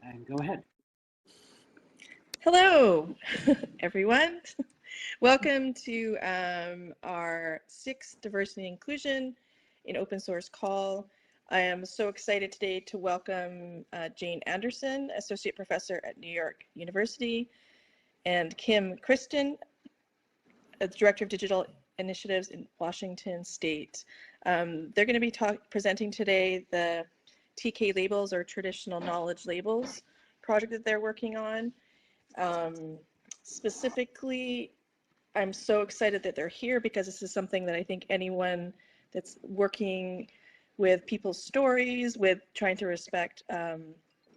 and go ahead. Hello, everyone. Welcome to our 6th Diversity and Inclusion in Open Source call. I am so excited today to welcome Jane Anderson, Associate Professor at New York University, and Kim Kristen, Director of Digital Initiatives in Washington State. They're going to be presenting today the TK labels, or traditional knowledge labels, project that they're working on. Specifically, I'm so excited that they're here because this is something that I think anyone that's working with people's stories, with trying to respect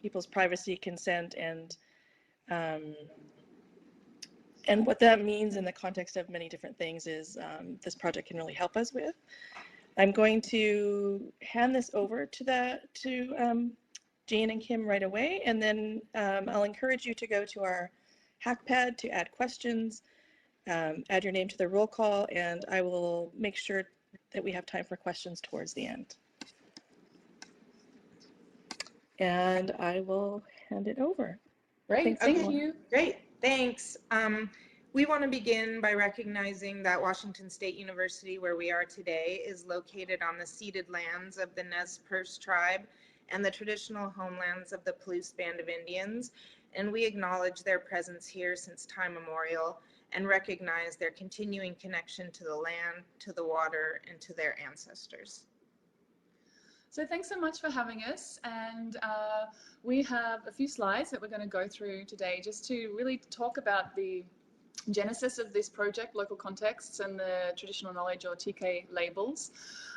people's privacy, consent, and what that means in the context of many different things is this project can really help us with. I'm going to hand this over to Jane and Kim right away, and then I'll encourage you to go to our HackPad to add questions, add your name to the roll call, and I will make sure that we have time for questions towards the end. And I will hand it over. Great, thank you. Great, thanks. We want to begin by recognizing that Washington State University, where we are today, is located on the ceded lands of the Nez Perce tribe and the traditional homelands of the Palouse Band of Indians, and we acknowledge their presence here since time immemorial and recognize their continuing connection to the land, to the water, and to their ancestors. So thanks so much for having us, and we have a few slides that we're going to go through today just to really talk about the genesis of this project, local contexts, and the traditional knowledge, or TK labels,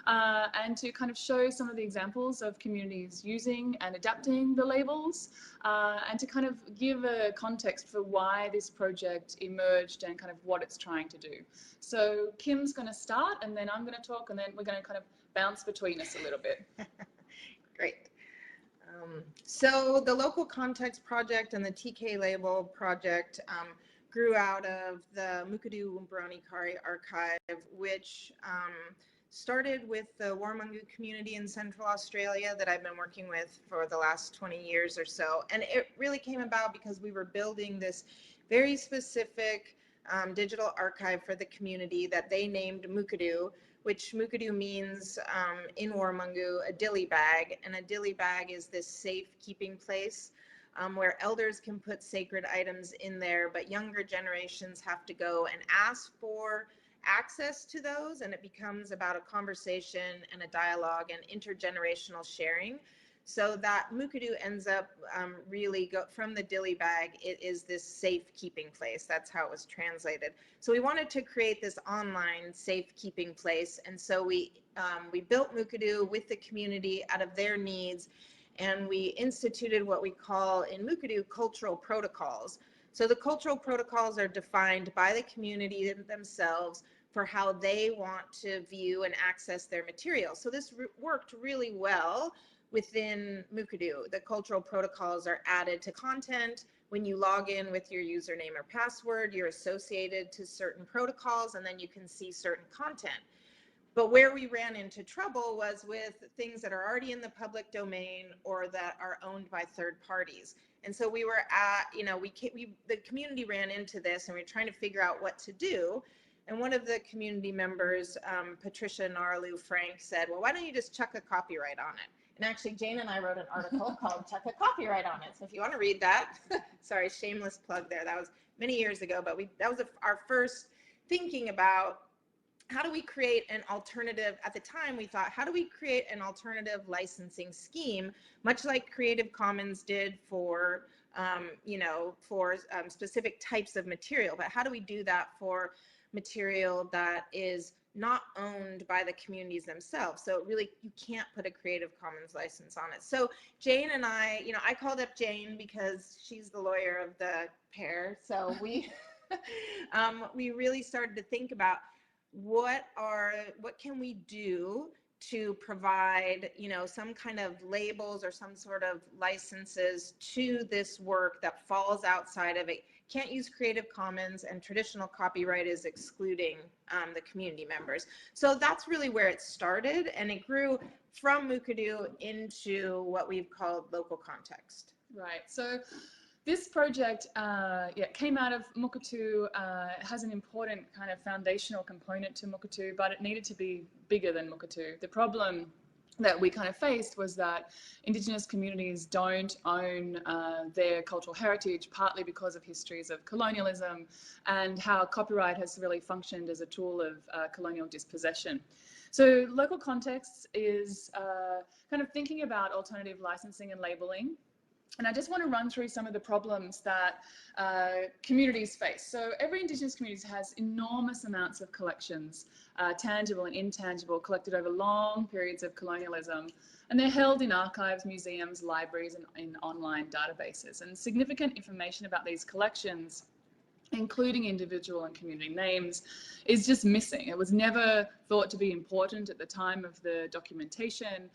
and to kind of show some of the examples of communities using and adapting the labels, and to kind of give a context for why this project emerged and kind of what it's trying to do. So Kim's going to start, and then I'm going to talk, and then we're going to kind of bounce between us a little bit. Great. So the local context project and the TK label project grew out of the Mukurtu-Wumburani-Kari archive, which started with the Warramungu community in Central Australia that I've been working with for the last 20 years or so. And it really came about because we were building this very specific digital archive for the community that they named Mukurtu, which Mukurtu means in Warramungu a dilly bag, and a dilly bag is this safe keeping place where elders can put sacred items in there, but younger generations have to go and ask for access to those, and it becomes about a conversation and a dialogue and intergenerational sharing. So that Mukurtu ends up really from the dilly bag, it is this safe keeping place. That's how it was translated. So we wanted to create this online safe keeping place, and so we built Mukurtu with the community out of their needs, and we instituted what we call in Mukurtu cultural protocols. So the cultural protocols are defined by the community themselves for how they want to view and access their material. So this worked really well within Mukurtu. The cultural protocols are added to content. When you log in with your username or password, you're associated to certain protocols, and then you can see certain content. But where we ran into trouble was with things that are already in the public domain or that are owned by third parties. And so we were at, the community ran into this, and we were trying to figure out what to do. And one of the community members, Patricia Narlu Frank, said, well, why don't you just chuck a copyright on it? And actually, Jane and I wrote an article called Chuck a Copyright on It. So if you want to read that, sorry, shameless plug there. That was many years ago, but that was our first thinking about how do we create an alternative. At the time, we thought, how do we create an alternative licensing scheme, much like Creative Commons did for, specific types of material, but how do we do that for material that is not owned by the communities themselves? So really, you can't put a Creative Commons license on it. So Jane and I, I called up Jane because she's the lawyer of the pair. So we, we really started to think about what can we do to provide, some kind of labels or some sort of licenses to this work that falls outside of it. Can't use Creative Commons, and traditional copyright is excluding the community members. So that's really where it started, and it grew from Mukurtu into what we've called local context. Right. So this project came out of Mukurtu. It has an important kind of foundational component to Mukurtu, but it needed to be bigger than Mukurtu. The problem that we kind of faced was that Indigenous communities don't own their cultural heritage, partly because of histories of colonialism and how copyright has really functioned as a tool of colonial dispossession. So local context is kind of thinking about alternative licensing and labeling. And I just want to run through some of the problems that communities face. So every Indigenous community has enormous amounts of collections, tangible and intangible, collected over long periods of colonialism. And they're held in archives, museums, libraries, and in online databases. And significant information about these collections, including individual and community names, is just missing. It was never thought to be important at the time of the documentation,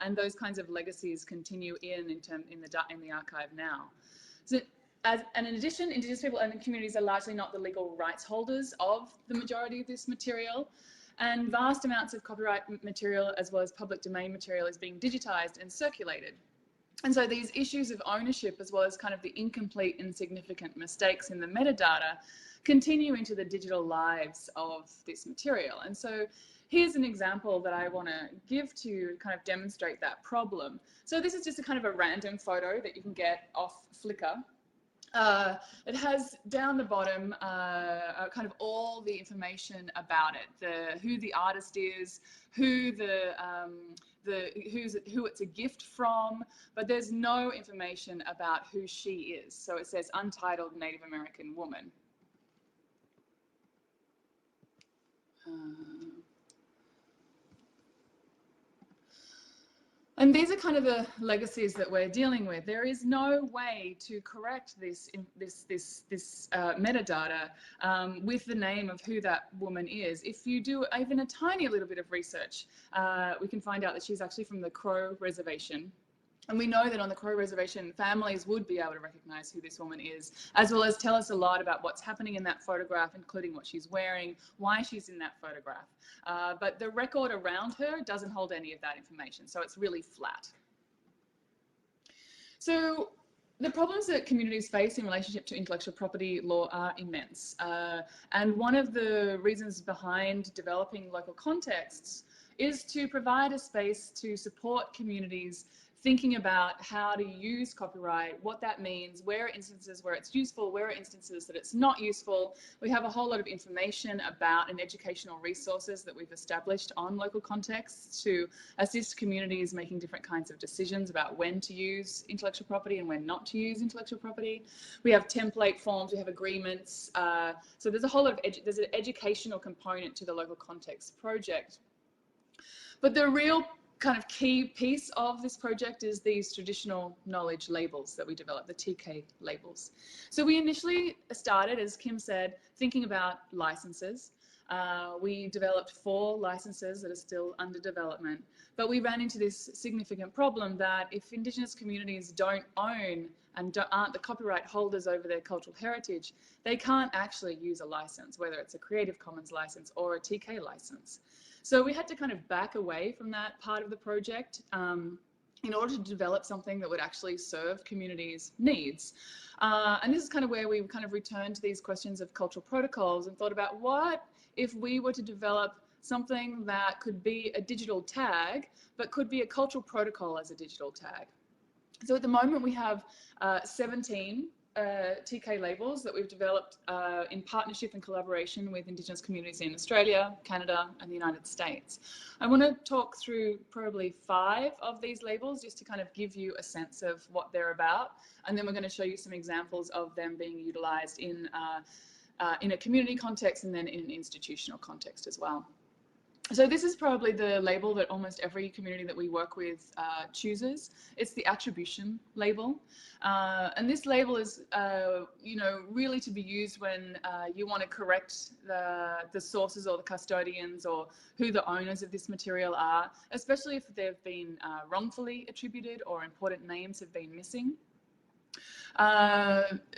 and those kinds of legacies continue in the archive now. So, and in addition, Indigenous people and communities are largely not the legal rights holders of the majority of this material, and vast amounts of copyright material as well as public domain material is being digitized and circulated. And so these issues of ownership, as well as kind of the incomplete and significant mistakes in the metadata, continue into the digital lives of this material. And so here's an example that I want to give to kind of demonstrate that problem. So this is just a kind of a random photo that you can get off Flickr. It has down the bottom kind of all the information about it, who the artist is, who who it's a gift from, but there's no information about who she is. So it says untitled Native American woman. And these are kind of the legacies that we're dealing with. There is no way to correct this metadata with the name of who that woman is. If you do even a tiny little bit of research, we can find out that she's actually from the Crow Reservation. And we know that on the Crow Reservation, families would be able to recognize who this woman is, as well as tell us a lot about what's happening in that photograph, including what she's wearing, why she's in that photograph. But the record around her doesn't hold any of that information, so it's really flat. So the problems that communities face in relationship to intellectual property law are immense. And one of the reasons behind developing local contexts is to provide a space to support communities thinking about how to use copyright, what that means, where are instances where it's useful, where are instances that it's not useful. We have a whole lot of information about and educational resources that we've established on local contexts to assist communities making different kinds of decisions about when to use intellectual property and when not to use intellectual property. We have template forms, we have agreements. So there's a whole lot of, there's an educational component to the local context project. But the real kind of key piece of this project is these traditional knowledge labels that we developed, the TK labels. So we initially started, as Kim said, thinking about licenses. We developed 4 licenses that are still under development, but we ran into this significant problem that if Indigenous communities don't own and aren't the copyright holders over their cultural heritage, they can't actually use a license, whether it's a Creative Commons license or a TK license. So we had to kind of back away from that part of the project in order to develop something that would actually serve communities' needs. And this is kind of where we kind of returned to these questions of cultural protocols and thought about what if we were to develop something that could be a digital tag, but could be a cultural protocol as a digital tag. So at the moment we have 17 TK labels that we've developed in partnership and collaboration with Indigenous communities in Australia, Canada, and the United States. I want to talk through probably 5 of these labels just to kind of give you a sense of what they're about, and then we're going to show you some examples of them being utilized in a community context and then in an institutional context as well. So this is probably the label that almost every community that we work with chooses. It's the attribution label. And this label is, you know, really to be used when you want to correct the sources or the custodians or who the owners of this material are, especially if they've been wrongfully attributed or important names have been missing.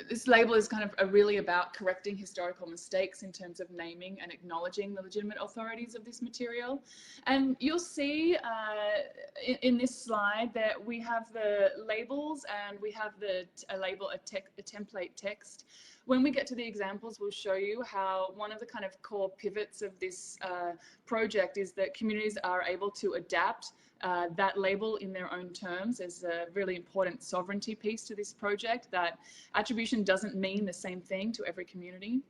This label is kind of really about correcting historical mistakes in terms of naming and acknowledging the legitimate authorities of this material. And you'll see in this slide that we have the labels and we have a label, a template text. When we get to the examples, we'll show you how one of the kind of core pivots of this project is that communities are able to adapt that label in their own terms. Is a really important sovereignty piece to this project, that attribution doesn't mean the same thing to every community.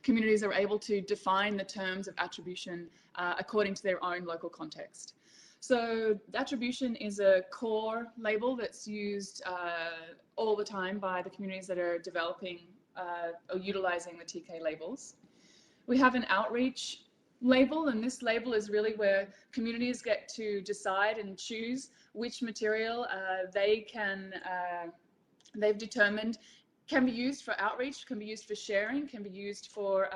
Communities are able to define the terms of attribution according to their own local context. So attribution is a core label that's used all the time by the communities that are developing or utilizing the TK labels. We have an outreach label, and this label is really where communities get to decide and choose which material they've determined can be used for outreach, can be used for sharing, can be used for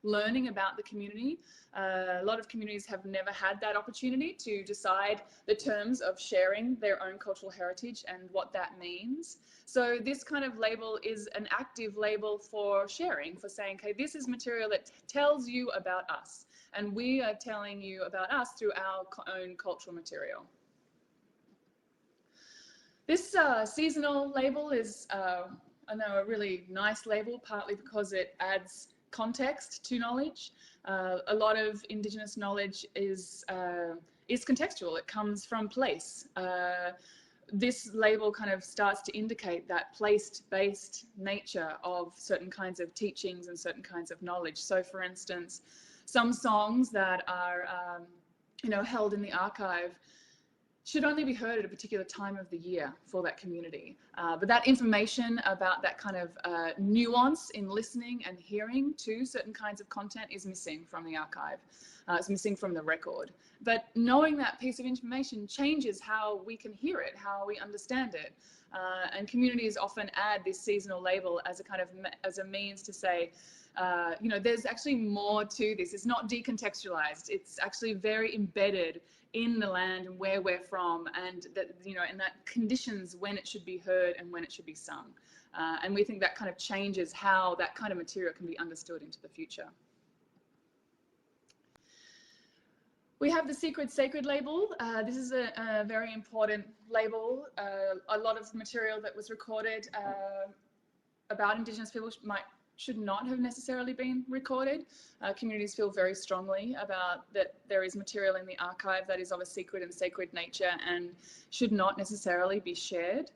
learning about the community. A lot of communities have never had that opportunity to decide the terms of sharing their own cultural heritage and what that means. So this kind of label is an active label for sharing, for saying, okay, this is material that tells you about us, and we are telling you about us through our own cultural material. This seasonal label is, I know, a really nice label, partly because it adds context to knowledge. A lot of Indigenous knowledge is contextual. It comes from place. This label kind of starts to indicate that place-based nature of certain kinds of teachings and certain kinds of knowledge. So, for instance, some songs that are, held in the archive should only be heard at a particular time of the year for that community. But that information about that kind of nuance in listening and hearing to certain kinds of content is missing from the archive. It's missing from the record. But knowing that piece of information changes how we can hear it, how we understand it. And communities often add this seasonal label as a kind of as a means to say, there's actually more to this. It's not decontextualized. It's actually very embedded in the land and where we're from, and that, and that conditions when it should be heard and when it should be sung. And we think that kind of changes how that kind of material can be understood into the future. We have the secret sacred label. This is a very important label. A lot of material that was recorded about Indigenous people should not have necessarily been recorded. Communities feel very strongly about that there is material in the archive that is of a secret and sacred nature and should not necessarily be shared.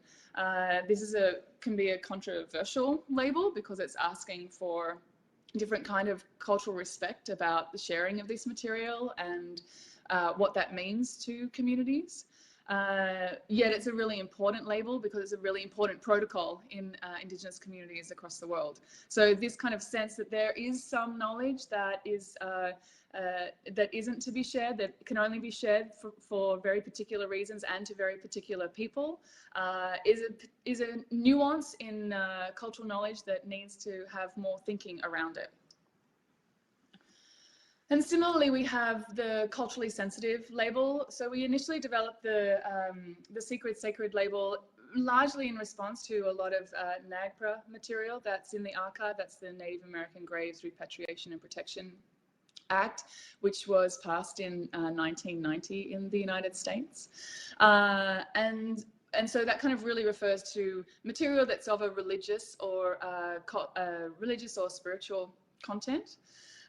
This can be a controversial label because it's asking for different kind of cultural respect about the sharing of this material and what that means to communities. Yet it's a really important label because it's a really important protocol in Indigenous communities across the world. So this kind of sense that there is some knowledge that is that isn't to be shared, that can only be shared for very particular reasons and to very particular people, is a nuance in cultural knowledge that needs to have more thinking around it. And similarly, we have the culturally sensitive label. So we initially developed the secret sacred label largely in response to a lot of NAGPRA material that's in the archive. That's the Native American Graves Repatriation and Protection Act, which was passed in 1990 in the United States. And so that kind of really refers to material that's of a religious or spiritual content.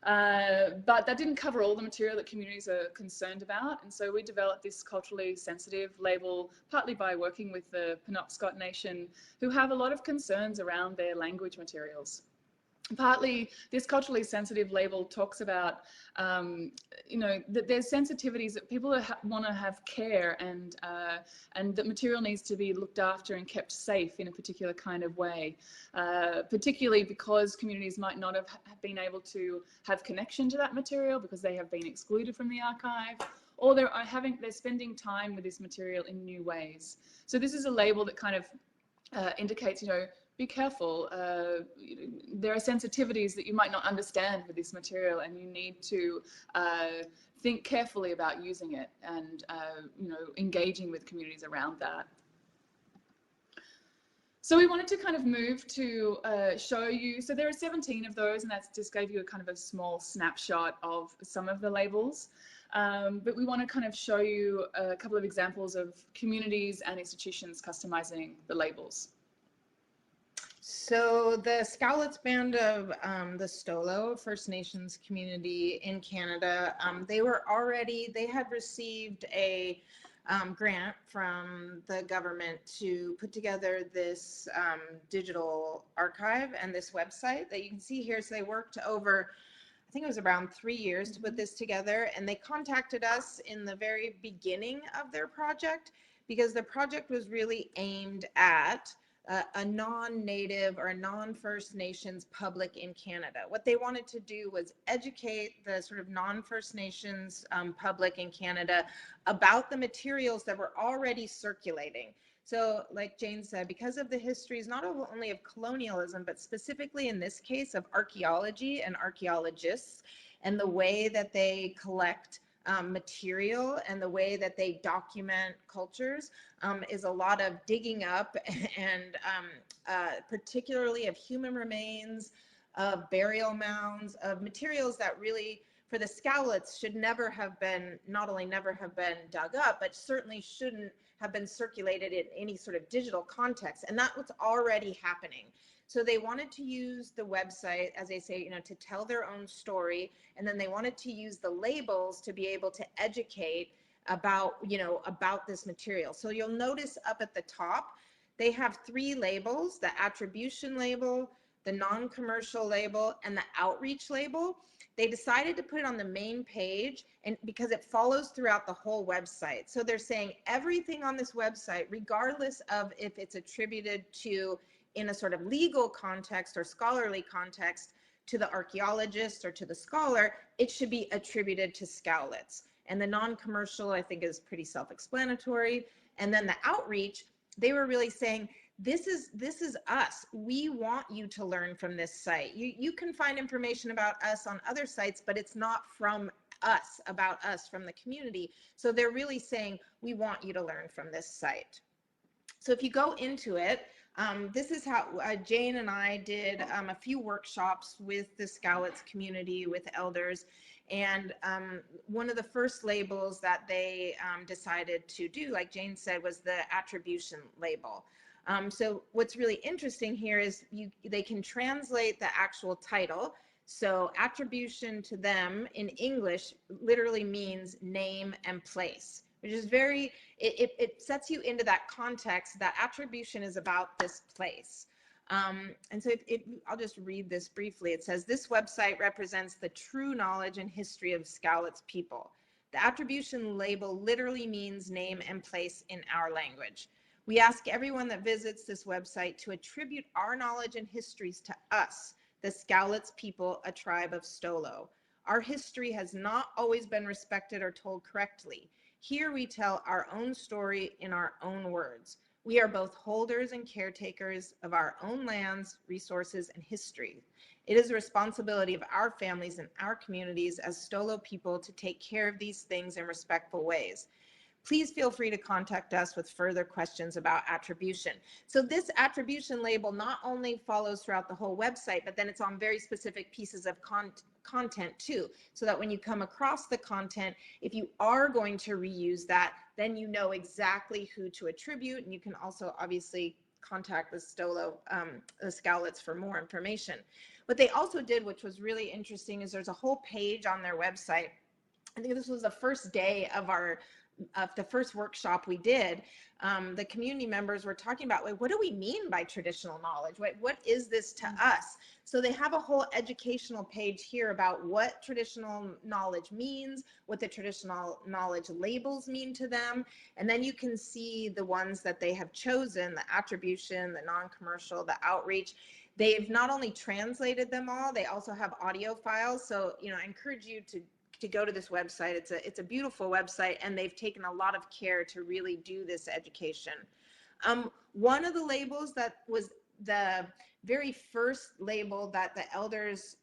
But that didn't cover all the material that communities are concerned about. And so we developed this culturally sensitive label, partly by working with the Penobscot Nation, who have a lot of concerns around their language materials. Partly, this culturally sensitive label talks about, that there's sensitivities that people want to have care and that material needs to be looked after and kept safe in a particular kind of way, particularly because communities might not have been able to have connection to that material because they have been excluded from the archive, or they're spending time with this material in new ways. So this is a label that kind of indicates, be careful. There are sensitivities that you might not understand with this material, and you need to think carefully about using it and engaging with communities around that. So we wanted to kind of move to show you, so there are 17 of those, and that's just gave you a kind of a small snapshot of some of the labels. But we want to kind of show you a couple of examples of communities and institutions customizing the labels. So the Scowlets band of the Stolo First Nations community in Canada, they had received a grant from the government to put together this digital archive and this website that you can see here. So they worked over, I think it was around 3 years to put this together, and they contacted us in the very beginning of their project because the project was really aimed at a non-native or a non-First Nations public in Canada. What they wanted to do was educate the sort of non-First Nations public in Canada about the materials that were already circulating. So like Jane said, because of the histories not only of colonialism, but specifically in this case of archaeology and archaeologists and the way that they collect material and the way that they document cultures is a lot of digging up and particularly of human remains, of burial mounds, of materials that really for the Scowlets should never have been, not only never have been dug up, but certainly shouldn't have been circulated in any sort of digital context. And that's what's already happening. So they wanted to use the website, as they say, to tell their own story. And then they wanted to use the labels to be able to educate about, about this material. So you'll notice up at the top, they have 3 labels: the attribution label, the non-commercial label, and the outreach label. They decided to put it on the main page and because it follows throughout the whole website. So they're saying everything on this website, regardless of if it's attributed to in a sort of legal context or scholarly context to the archaeologist or to the scholar, it should be attributed to Scowlets. And the non-commercial, I think, is pretty self-explanatory. And then the outreach, they were really saying, this is us. We want you to learn from this site. You can find information about us on other sites, but it's not from us, about us, from the community. So they're really saying, we want you to learn from this site. So if you go into it, this is how Jane and I did a few workshops with the Scowlets community, with elders. And one of the first labels that they decided to do, like Jane said, was the attribution label. So what's really interesting here is they can translate the actual title. So attribution to them in English literally means name and place, which is very, it sets you into that context that attribution is about this place. And so I'll just read this briefly. It says, this website represents the true knowledge and history of Scowlets people. The attribution label literally means name and place in our language. We ask everyone that visits this website to attribute our knowledge and histories to us, the Scowlets people, a tribe of Stolo. Our history has not always been respected or told correctly. Here we tell our own story in our own words. We are both holders and caretakers of our own lands, resources, and history. It is the responsibility of our families and our communities as Stolo people to take care of these things in respectful ways. Please feel free to contact us with further questions about attribution. So this attribution label not only follows throughout the whole website, but then it's on very specific pieces of content too, so that when you come across the content, if you are going to reuse that, then you know exactly who to attribute, and you can also obviously contact the Stolo, the Scowlets for more information. What they also did, which was really interesting, is there's a whole page on their website. I think this was the first day of the first workshop we did. The community members were talking about, wait, what do we mean by traditional knowledge? What is this to us? So they have a whole educational page here about what traditional knowledge means, what the traditional knowledge labels mean to them. And then you can see the ones that they have chosen, the attribution, the non-commercial, the outreach. They've not only translated them all, they also have audio files. So, I encourage you to go to this website. It's a beautiful website, and they've taken a lot of care to really do this education. One of the labels that was the very first label that the elders,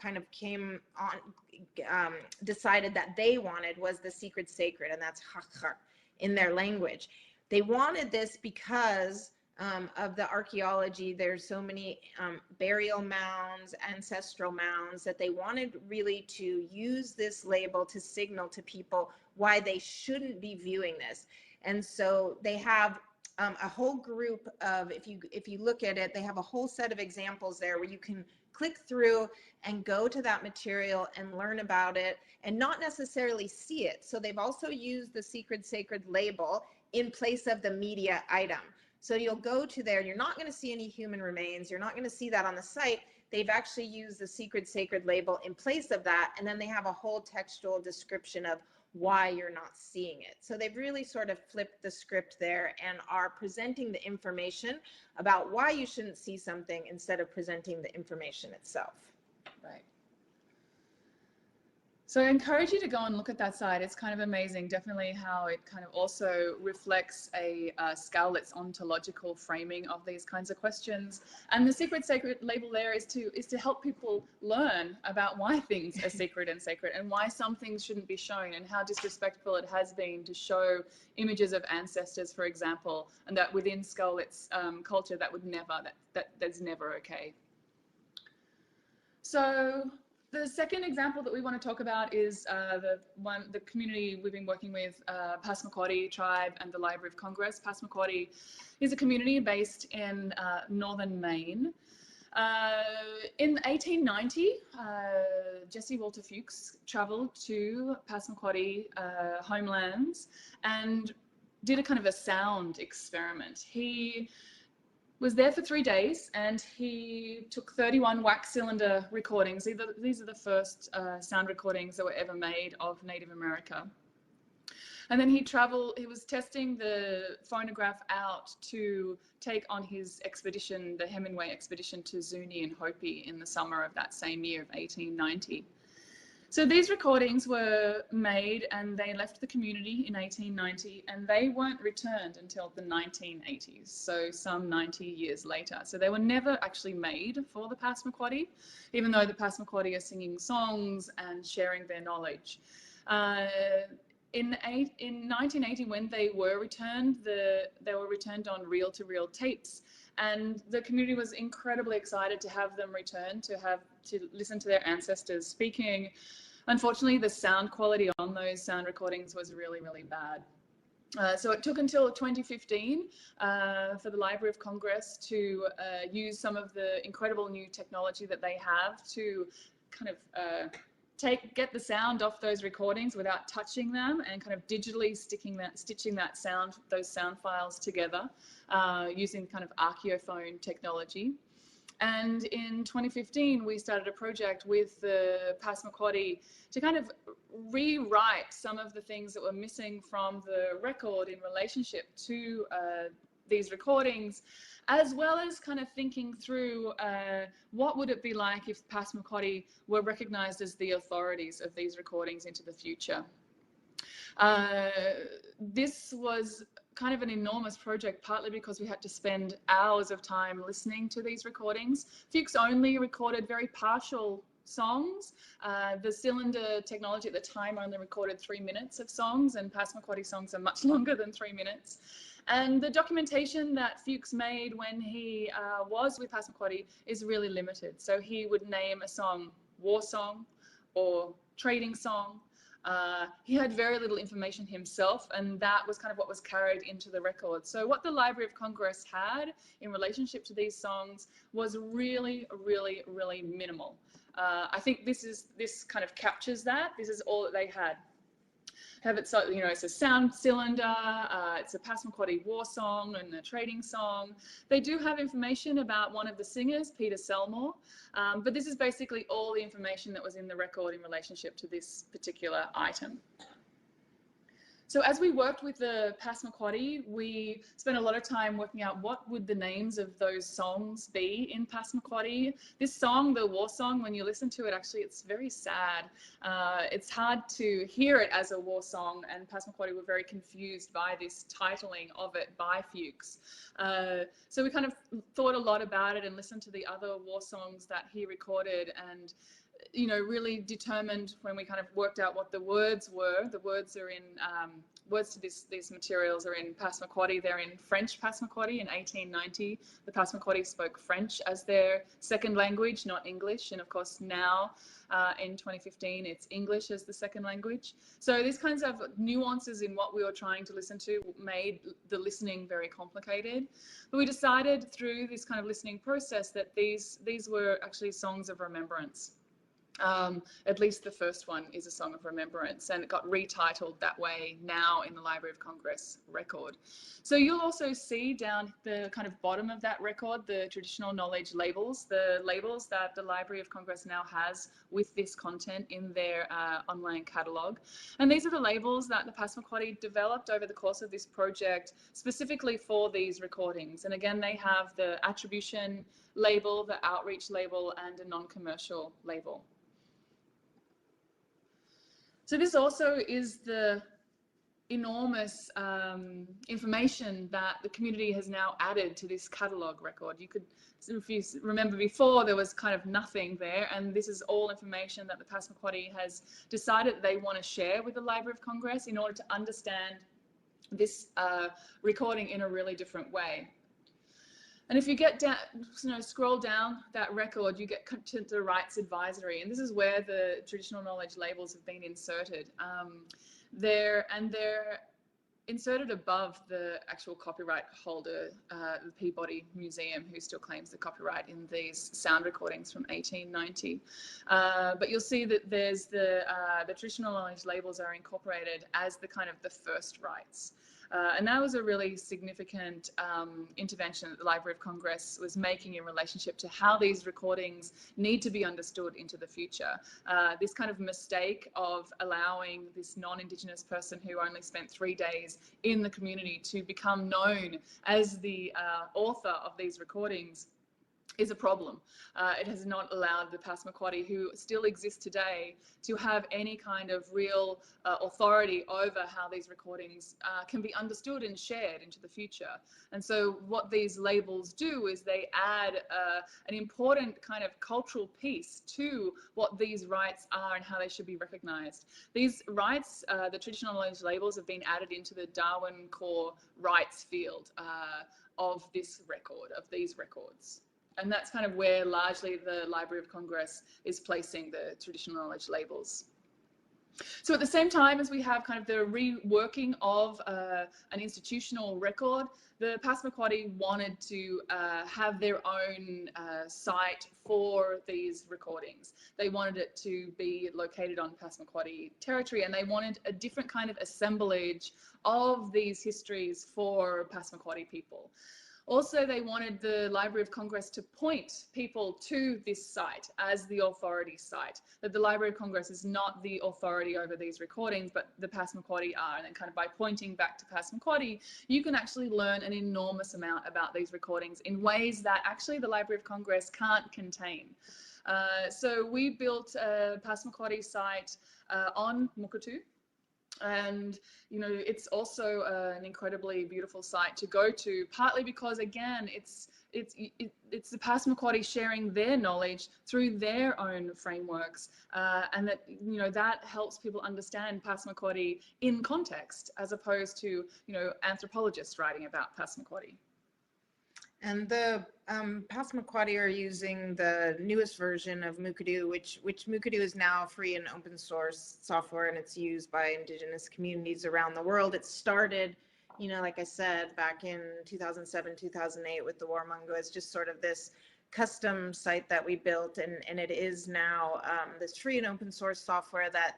kind of came on, decided that they wanted was the secret sacred, and that's hakar in their language. They wanted this because of the archaeology. There's so many burial mounds, ancestral mounds, that they wanted really to use this label to signal to people why they shouldn't be viewing this. And so they have a whole group of, if you look at it, they have a whole set of examples there where you can click through and go to that material and learn about it and not necessarily see it. So they've also used the sacred label in place of the media item. So you'll go to there, you're not going to see any human remains, you're not going to see that on the site. They've actually used the sacred label in place of that, and then they have a whole textual description of why you're not seeing it. So they've really sort of flipped the script there and are presenting the information about why you shouldn't see something instead of presenting the information itself. Right. So I encourage you to go and look at that site. It's kind of amazing, definitely how it kind of also reflects a Scowlets ontological framing of these kinds of questions. And the sacred label there is to help people learn about why things are secret and why some things shouldn't be shown, and how disrespectful it has been to show images of ancestors, for example, and that within Scowlets culture that's never okay. So the second example that we want to talk about is the community we've been working with, Passamaquoddy tribe and the Library of Congress. Passamaquoddy is a community based in northern Maine. In 1890, Jesse Walter Fuchs travelled to Passamaquoddy homelands and did a kind of a sound experiment. He was there for 3 days and he took 31 wax cylinder recordings. These are the first sound recordings that were ever made of Native America. And then he was testing the phonograph out to take on his expedition, the Hemingway expedition to Zuni and Hopi in the summer of that same year of 1890. So these recordings were made and they left the community in 1890 and they weren't returned until the 1980s, so some 90 years later. So they were never actually made for the Passamaquoddy, even though the Passamaquoddy are singing songs and sharing their knowledge. In 1980, when they were returned, they were returned on reel-to-reel tapes, and the community was incredibly excited to have them returned, to listen to their ancestors speaking. Unfortunately, the sound quality on those sound recordings was really, really bad. So it took until 2015 for the Library of Congress to use some of the incredible new technology that they have to kind of get the sound off those recordings without touching them, and kind of digitally stitching those sound files together using kind of archaeophone technology. And in 2015, we started a project with the Passamaquoddy to kind of rewrite some of the things that were missing from the record in relationship to these recordings, as well as kind of thinking through what would it be like if Passamaquoddy were recognized as the authorities of these recordings into the future. This was kind of an enormous project, partly because we had to spend hours of time listening to these recordings. Fuchs only recorded very partial songs. The cylinder technology at the time only recorded 3 minutes of songs, and Passamaquoddy songs are much longer than 3 minutes. And the documentation that Fuchs made when he was with Passamaquoddy is really limited. So he would name a song war song or trading song. He had very little information himself, and that was kind of what was carried into the record. So what the Library of Congress had in relationship to these songs was really, really, really minimal. I think this kind of captures that. This is all that they had. Have it, so, you know, it's a sound cylinder, it's a Passamaquoddy war song and a trading song. They do have information about one of the singers, Peter Selmore, but this is basically all the information that was in the record in relationship to this particular item. So as we worked with the Passamaquoddy, we spent a lot of time working out what would the names of those songs be in Passamaquoddy. This song, the war song, when you listen to it, actually it's very sad. It's hard to hear it as a war song, and Passamaquoddy were very confused by this titling of it by Fuchs. So we kind of thought a lot about it and listened to the other war songs that he recorded, and really determined when we kind of worked out what the words were. The words are in words to these materials are in Passamaquoddy. They're in French Passamaquoddy in 1890. The Passamaquoddy spoke French as their second language, not English. And of course now in 2015, it's English as the second language. So these kinds of nuances in what we were trying to listen to made the listening very complicated. But we decided through this kind of listening process that these were actually songs of remembrance. At least the first one is a song of remembrance, and it got retitled that way now in the Library of Congress record. So you'll also see down the kind of bottom of that record the traditional knowledge labels, the labels that the Library of Congress now has with this content in their online catalogue. And these are the labels that the Passamaquoddy developed over the course of this project specifically for these recordings. And again, they have the attribution label, the outreach label, and a non-commercial label. So this also is the enormous information that the community has now added to this catalogue record. You could, if you remember before, there was kind of nothing there, and this is all information that the Passamaquoddy has decided they want to share with the Library of Congress in order to understand this recording in a really different way. And if you get down, scroll down that record, you get to the rights advisory, and this is where the traditional knowledge labels have been inserted. They're inserted above the actual copyright holder, the Peabody Museum, who still claims the copyright in these sound recordings from 1890. But you'll see that there's the traditional knowledge labels are incorporated as the kind of the first rights. And that was a really significant intervention that the Library of Congress was making in relationship to how these recordings need to be understood into the future. This kind of mistake of allowing this non-Indigenous person who only spent 3 days in the community to become known as the author of these recordings is a problem. It has not allowed the Passamaquoddy, who still exists today, to have any kind of real authority over how these recordings can be understood and shared into the future. And so what these labels do is they add an important kind of cultural piece to what these rights are and how they should be recognized. These rights, the traditional knowledge labels, have been added into the Darwin Core rights field of this record, of these records. And that's kind of where largely the Library of Congress is placing the traditional knowledge labels. So at the same time as we have kind of the reworking of an institutional record, the Passamaquoddy wanted to have their own site for these recordings. They wanted it to be located on Passamaquoddy territory, and they wanted a different kind of assemblage of these histories for Passamaquoddy people. Also, they wanted the Library of Congress to point people to this site as the authority site, that the Library of Congress is not the authority over these recordings, but the Passamaquoddy are. And then kind of by pointing back to Passamaquoddy, you can actually learn an enormous amount about these recordings in ways that actually the Library of Congress can't contain. So we built a Passamaquoddy site on Mukurtu. And it's also an incredibly beautiful site to go to, partly because again it's the Passamaquoddy sharing their knowledge through their own frameworks, and that that helps people understand Passamaquoddy in context as opposed to anthropologists writing about Passamaquoddy. And the Passamaquoddy are using the newest version of Mukurtu, which Mukurtu is now free and open source software, and it's used by Indigenous communities around the world. It started, like I said, back in 2007, 2008 with the Warmungo as just sort of this custom site that we built, and it is now this free and open source software that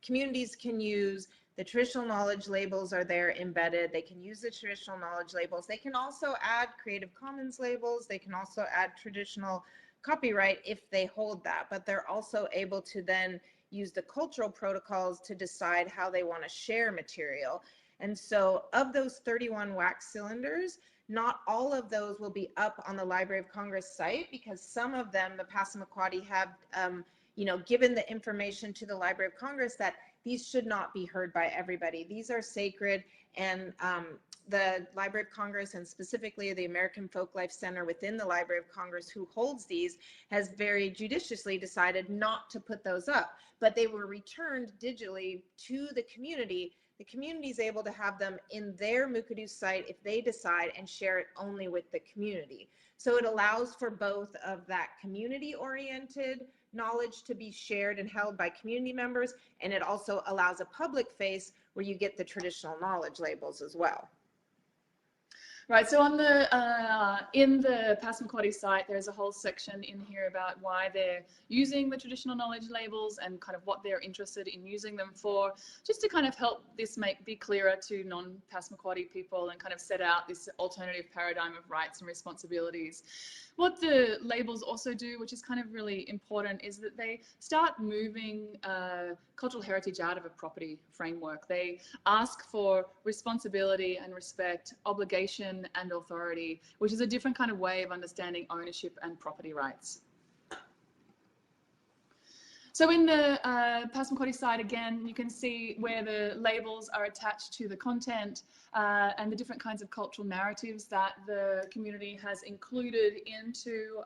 communities can use. The traditional knowledge labels are there embedded. They can use the traditional knowledge labels. They can also add Creative Commons labels. They can also add traditional copyright if they hold that, but they're also able to then use the cultural protocols to decide how they want to share material. And so of those 31 wax cylinders, not all of those will be up on the Library of Congress site, because some of them, the Passamaquoddy have, given the information to the Library of Congress that these should not be heard by everybody. These are sacred, and the Library of Congress, and specifically the American Folklife Center within the Library of Congress, who holds these, has very judiciously decided not to put those up, but they were returned digitally to the community the community is able to have them in their Mukurtu site if they decide, and share it only with the community. So it allows for both of that community-oriented knowledge to be shared and held by community members, and it also allows a public face where you get the traditional knowledge labels as well. Right, so on the in the Passamaquoddy site, there's a whole section in here about why they're using the traditional knowledge labels and kind of what they're interested in using them for, just to kind of help this be clearer to non-Passamaquoddy people and kind of set out this alternative paradigm of rights and responsibilities. What the labels also do, which is kind of really important, is that they start moving cultural heritage out of a property framework. They ask for responsibility and respect, obligation and authority, which is a different kind of way of understanding ownership and property rights. So in the Passamaquoddy site, again, you can see where the labels are attached to the content and the different kinds of cultural narratives that the community has included into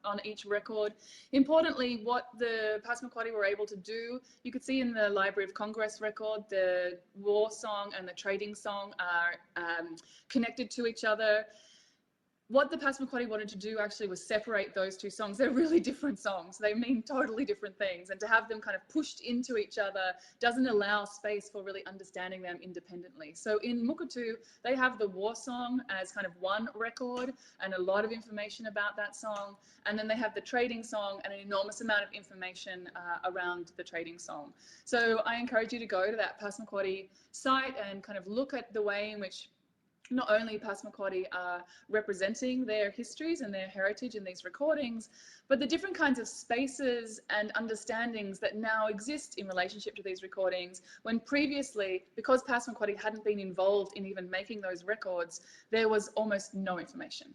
on each record. Importantly, what the Passamaquoddy were able to do, you could see in the Library of Congress record, the war song and the trading song are connected to each other. What the Passamaquoddy wanted to do actually was separate those two songs. They're really different songs. They mean totally different things. And to have them kind of pushed into each other doesn't allow space for really understanding them independently. So in Mukurtu, they have the war song as kind of one record and a lot of information about that song. And then they have the trading song and an enormous amount of information around the trading song. So I encourage you to go to that Passamaquoddy site and kind of look at the way in which not only Passamaquoddy are representing their histories and their heritage in these recordings, but the different kinds of spaces and understandings that now exist in relationship to these recordings, when previously, because Passamaquoddy hadn't been involved in even making those records, there was almost no information.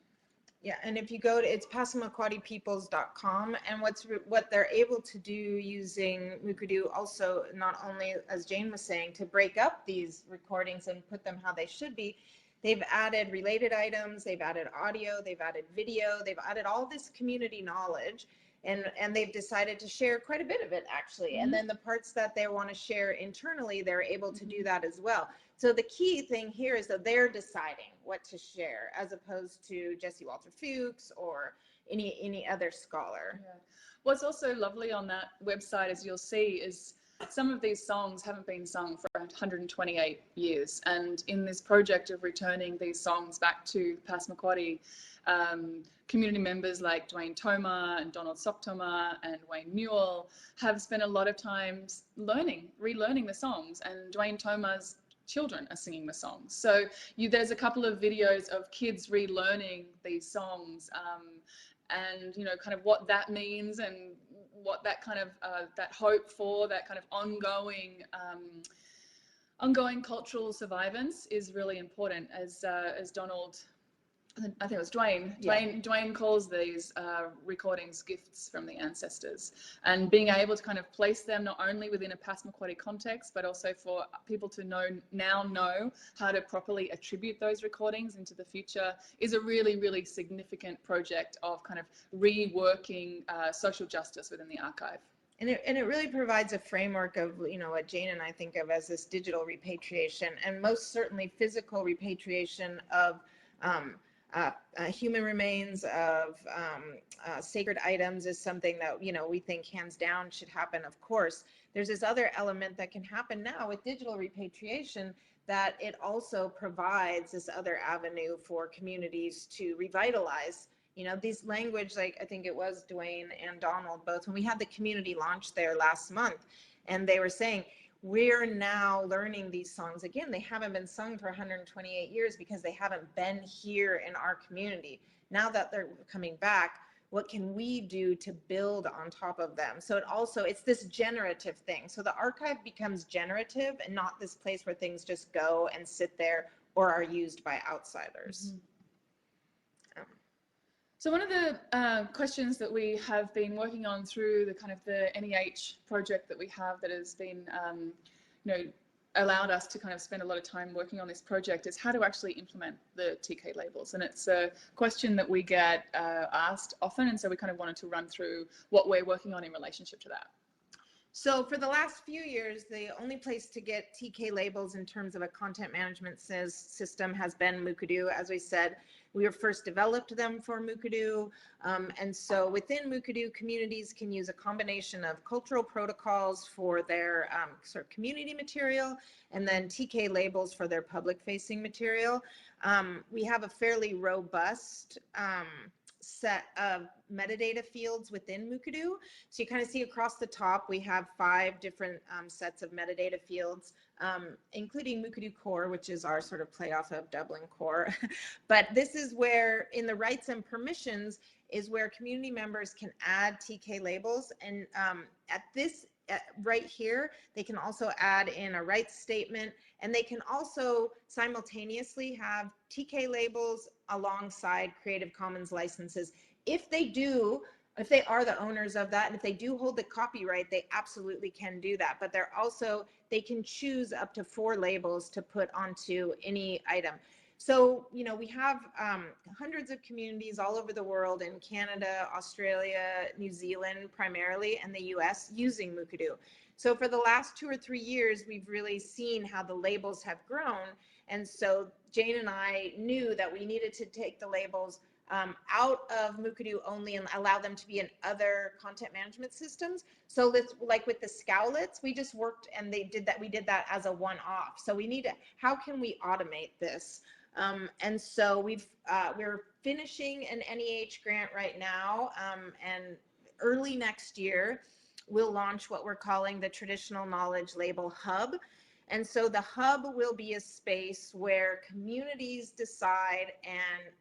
Yeah, and if you go to, it's passamaquoddypeoples.com, and what they're able to do using Mukurtu also, not only, as Jane was saying, to break up these recordings and put them how they should be, they've added related items, they've added audio, they've added video, they've added all this community knowledge, and they've decided to share quite a bit of it, actually. And then the parts that they want to share internally, they're able to do that as well. So the key thing here is that they're deciding what to share, as opposed to Jesse Walter Fuchs or any other scholar. Yeah. What's also lovely on that website, as you'll see, is some of these songs haven't been sung for 128 years. And in this project of returning these songs back to Passamaquoddy, community members like Dwayne Toma and Donald Soktoma and Wayne Newell have spent a lot of time relearning the songs, and Dwayne Toma's children are singing the songs. So there's a couple of videos of kids relearning these songs and, you know, kind of what that means and what that kind of, that hope for, that kind of ongoing cultural survivance is really important. As Donald, I think it was Dwayne. Dwayne calls these recordings gifts from the ancestors, and being able to kind of place them not only within a Passamaquoddy context, but also for people to know how to properly attribute those recordings into the future is a really, really significant project of kind of reworking social justice within the archive. And it really provides a framework of, you know, what Jane and I think of as this digital repatriation, and most certainly physical repatriation of human remains, of sacred items, is something that, you know, we think hands down should happen. Of course, there's this other element that can happen now with digital repatriation, that it also provides this other avenue for communities to revitalize, you know, these language, like I think it was Dwayne and Donald both, when we had the community launch there last month, and they were saying, we're now learning these songs again. They haven't been sung for 128 years because they haven't been here in our community. Now that they're coming back, what can we do to build on top of them? So it's this generative thing. So the archive becomes generative and not this place where things just go and sit there or are used by outsiders. Mm-hmm. So one of the questions that we have been working on through the kind of the NEH project that we have, that has been, you know, allowed us to kind of spend a lot of time working on this project, is how to actually implement the TK labels. And it's a question that we get asked often, and so we kind of wanted to run through what we're working on in relationship to that. So for the last few years, the only place to get TK labels in terms of a content management system has been Mukadu. As we said, we were first developed them for Mukadu. And so within Mukadu, communities can use a combination of cultural protocols for their sort of community material and then TK labels for their public-facing material. We have a fairly robust set of metadata fields within Mukadu. So you kind of see across the top, we have 5 different sets of metadata fields, including Mukadu core, which is our sort of play off of Dublin core. But this is where in the rights and permissions is where community members can add TK labels. And right here, they can also add in a rights statement, and they can also simultaneously have TK labels alongside Creative Commons licenses. If they are the owners of that, and if they do hold the copyright, they absolutely can do that. But they can choose up to 4 labels to put onto any item. So, you know, we have hundreds of communities all over the world in Canada, Australia, New Zealand primarily, and the US using Mukadu. So for the last 2 or 3 years, we've really seen how the labels have grown. And so Jane and I knew that we needed to take the labels out of Mukadu only and allow them to be in other content management systems. So like with the Scowlets, we just worked and we did that as a one-off. So how can we automate this? And so we're finishing an NEH grant right now, and early next year, we'll launch what we're calling the Traditional Knowledge Label Hub. And so the hub will be a space where communities decide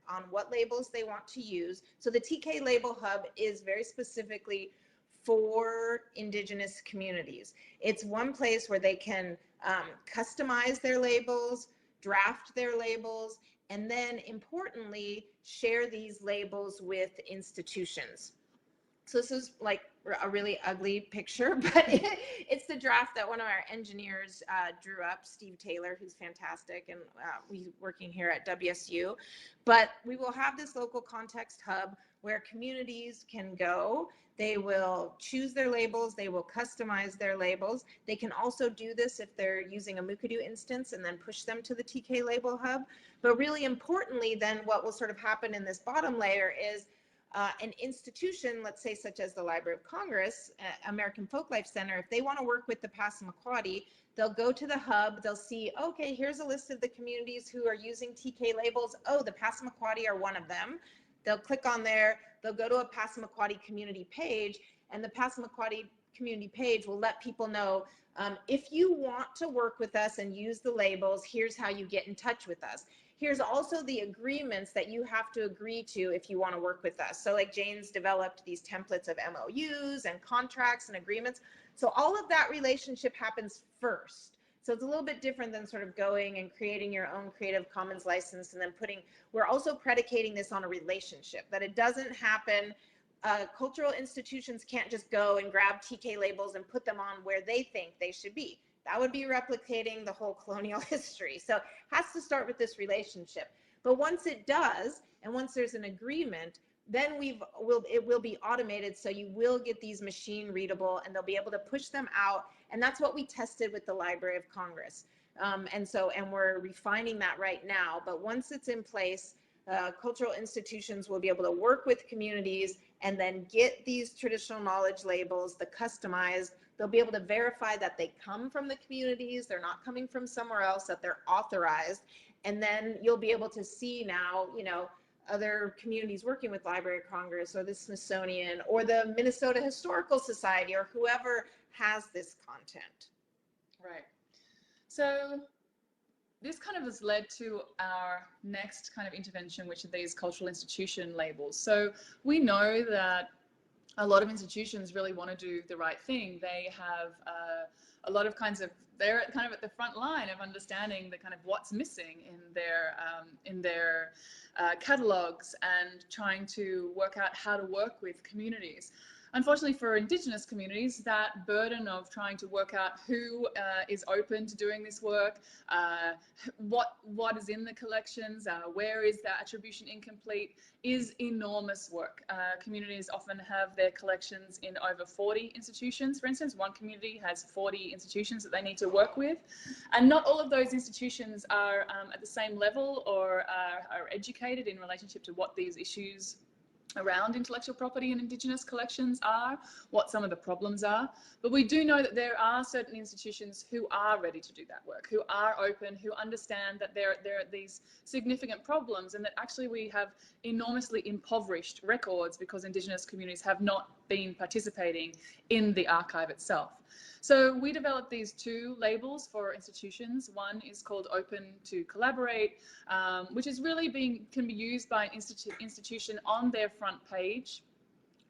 on what labels they want to use. So the TK Label Hub is very specifically for Indigenous communities. It's one place where they can customize their labels, draft their labels, and then importantly, share these labels with institutions. So this is like a really ugly picture, but it's the draft that one of our engineers drew up, Steve Taylor, who's fantastic, and he's working here at WSU. But we will have this local context hub where communities can go. They will choose their labels. They will customize their labels. They can also do this if they're using a Mukadu instance and then push them to the TK Label Hub. But really importantly, then what will sort of happen in this bottom layer is an institution, let's say such as the Library of Congress, American Folklife Center, if they want to work with the Passamaquoddy, they'll go to the hub, they'll see, okay, here's a list of the communities who are using TK labels. Oh, the Passamaquoddy are one of them. They'll click on there, they'll go to a Passamaquoddy community page, and the Passamaquoddy community page will let people know, if you want to work with us and use the labels, here's how you get in touch with us. Here's also the agreements that you have to agree to if you want to work with us. So like Jane's developed these templates of MOUs and contracts and agreements. So all of that relationship happens first. So it's a little bit different than sort of going and creating your own Creative Commons license and then we're also predicating this on a relationship, that it doesn't happen. Cultural institutions can't just go and grab TK labels and put them on where they think they should be. That would be replicating the whole colonial history. So it has to start with this relationship. But once it does, and once there's an agreement, then it will be automated, so you will get these machine readable and they'll be able to push them out. And that's what we tested with the Library of Congress. And we're refining that right now. But once it's in place, cultural institutions will be able to work with communities and then get these traditional knowledge labels, the customized. They'll be able to verify that they come from the communities, they're not coming from somewhere else, that they're authorized. And then you'll be able to see now, you know, other communities working with Library of Congress or the Smithsonian or the Minnesota Historical Society or whoever has this content. Right. So this kind of has led to our next kind of intervention, which are these cultural institution labels. So we know that a lot of institutions really want to do the right thing. They have a lot of they're kind of at the front line of understanding the kind of what's missing in their catalogs and trying to work out how to work with communities. Unfortunately for Indigenous communities, that burden of trying to work out who is open to doing this work, what is in the collections, where is the attribution incomplete, is enormous work. Communities often have their collections in over 40 institutions. For instance, one community has 40 institutions that they need to work with, and not all of those institutions are at the same level or are educated in relationship to what these issues around intellectual property and Indigenous collections are, what some of the problems are. But we do know that there are certain institutions who are ready to do that work, who are open, who understand that there are these significant problems, and that actually we have enormously impoverished records because Indigenous communities have not been participating in the archive itself. So we developed these two labels for institutions. One is called Open to Collaborate, which is really can be used by an institution on their front page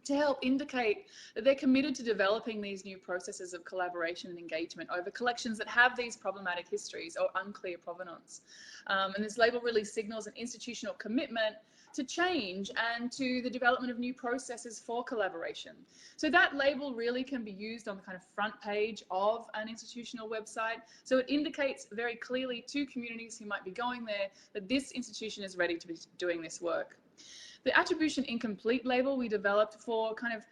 to help indicate that they're committed to developing these new processes of collaboration and engagement over collections that have these problematic histories or unclear provenance. And this label really signals an institutional commitment to change and to the development of new processes for collaboration. So that label really can be used on the kind of front page of an institutional website. So it indicates very clearly to communities who might be going there that this institution is ready to be doing this work. The attribution incomplete label we developed for kind of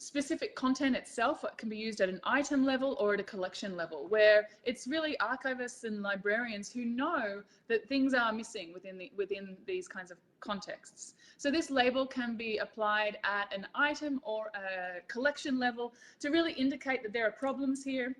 specific content itself. It can be used at an item level or at a collection level, where it's really archivists and librarians who know that things are missing within these kinds of contexts. So this label can be applied at an item or a collection level to really indicate that there are problems here,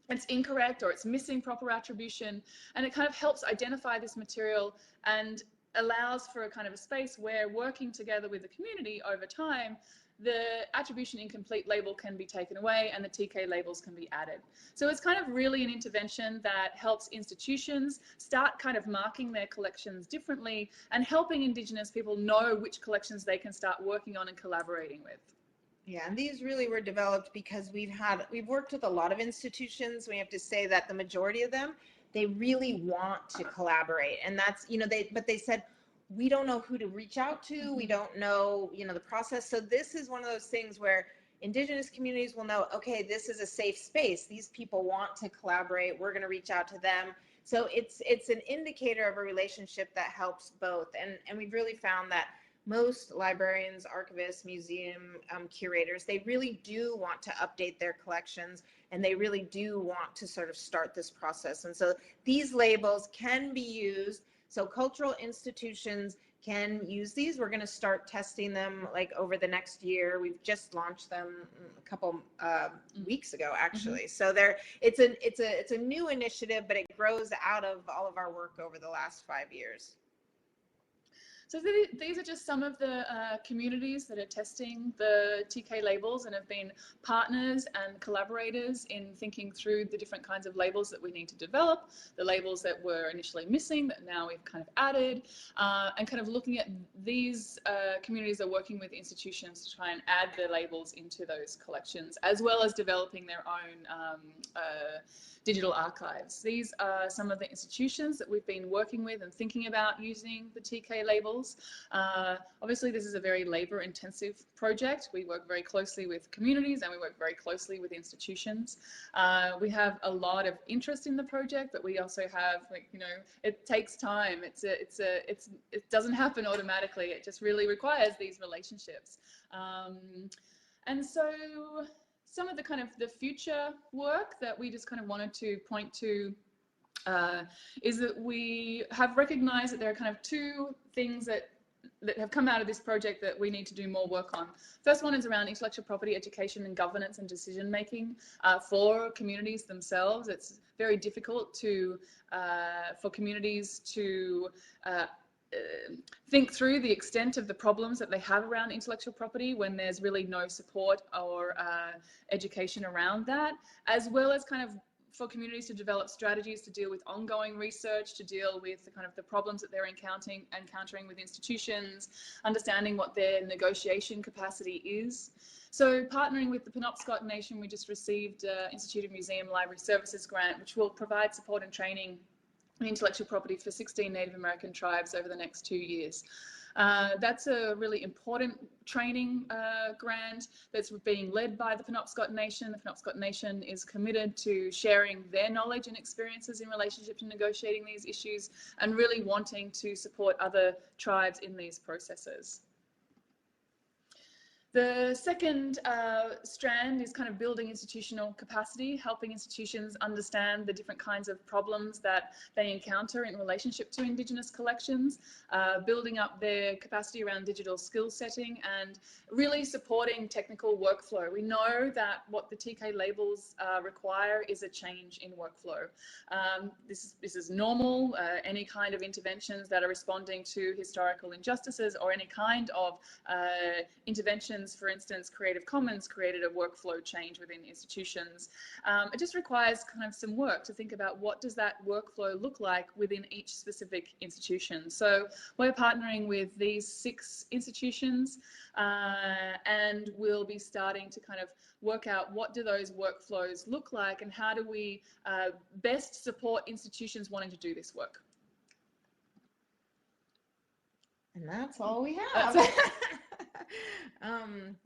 it's incorrect or it's missing proper attribution, and it kind of helps identify this material and allows for a kind of a space where, working together with the community over time, the attribution incomplete label can be taken away and the TK labels can be added. So it's kind of really an intervention that helps institutions start kind of marking their collections differently and helping Indigenous people know which collections they can start working on and collaborating with. Yeah, and these really were developed because we've worked with a lot of institutions. We have to say that the majority of them, they really want to collaborate, and that's, but they said, we don't know who to reach out to. We don't know, the process. So this is one of those things where Indigenous communities will know, okay, this is a safe space. These people want to collaborate. We're going to reach out to them. So it's an indicator of a relationship that helps both. And we've really found that most librarians, archivists, museum curators, they really do want to update their collections, and they really do want to sort of start this process. And so these labels can be used. So cultural institutions can use these. We're going to start testing them like over the next year. We've just launched them a couple weeks ago, actually. So it's a new initiative, but it grows out of all of our work over the last 5 years. So these are just some of the communities that are testing the TK labels and have been partners and collaborators in thinking through the different kinds of labels that we need to develop, the labels that were initially missing that now we've kind of added, and kind of looking at these communities are working with institutions to try and add the labels into those collections, as well as developing their own digital archives. These are some of the institutions that we've been working with and thinking about using the TK labels. Obviously, this is a very labor-intensive project. We work very closely with communities and we work very closely with institutions. We have a lot of interest in the project, but we also have, it takes time. It doesn't happen automatically. It just really requires these relationships. And so some of the kind of the future work that we just kind of wanted to point to is that we have recognized that there are kind of two things that have come out of this project that we need to do more work on. First one is around intellectual property education and governance and decision making for communities themselves. It's very difficult for communities to think through the extent of the problems that they have around intellectual property when there's really no support or education around that, as well as kind of for communities to develop strategies to deal with ongoing research, to deal with the kind of the problems that they're encountering with institutions, understanding what their negotiation capacity is. So partnering with the Penobscot Nation, we just received Institute of Museum Library Services grant, which will provide support and training in intellectual property for 16 Native American tribes over the next 2 years. That's a really important training grant that's being led by the Penobscot Nation. The Penobscot Nation is committed to sharing their knowledge and experiences in relationship to negotiating these issues and really wanting to support other tribes in these processes. The second strand is kind of building institutional capacity, helping institutions understand the different kinds of problems that they encounter in relationship to Indigenous collections, building up their capacity around digital skill setting, and really supporting technical workflow. We know that what the TK labels require is a change in workflow. This is normal. Any kind of interventions that are responding to historical injustices or any kind of interventions, for instance, Creative Commons created a workflow change within institutions. It just requires kind of some work to think about what does that workflow look like within each specific institution. So we're partnering with these 6 institutions and we'll be starting to kind of work out what do those workflows look like and how do we best support institutions wanting to do this work. And that's all we have.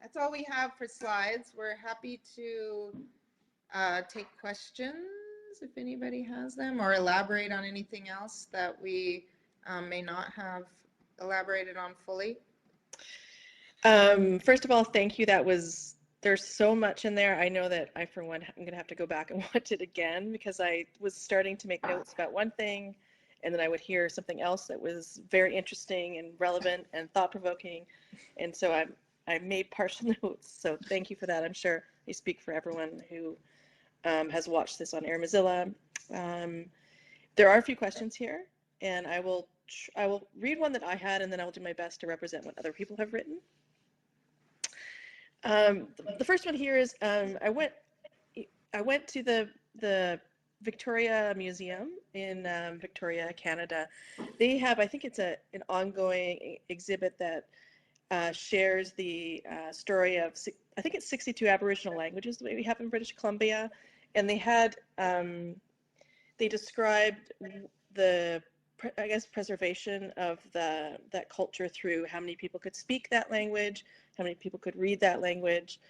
That's all we have for slides. We're happy to take questions if anybody has them, or elaborate on anything else that we may not have elaborated on fully. First of all, thank you. There's so much in there. I know that I, for one, I'm going to have to go back and watch it again because I was starting to make notes about one thing and then I would hear something else that was very interesting and relevant and thought-provoking. And so I made partial notes. So thank you for that. I'm sure I speak for everyone who has watched this on Air Mozilla. There are a few questions here, and I will read one that I had, and then I will do my best to represent what other people have written. The first one here is I went to the Victoria Museum in Victoria, Canada. They have, I think it's an ongoing exhibit that shares the story of, I think it's 62 Aboriginal languages the way we have in British Columbia. And they had, they described the, I guess, preservation of that culture through how many people could speak that language, how many people could read that language.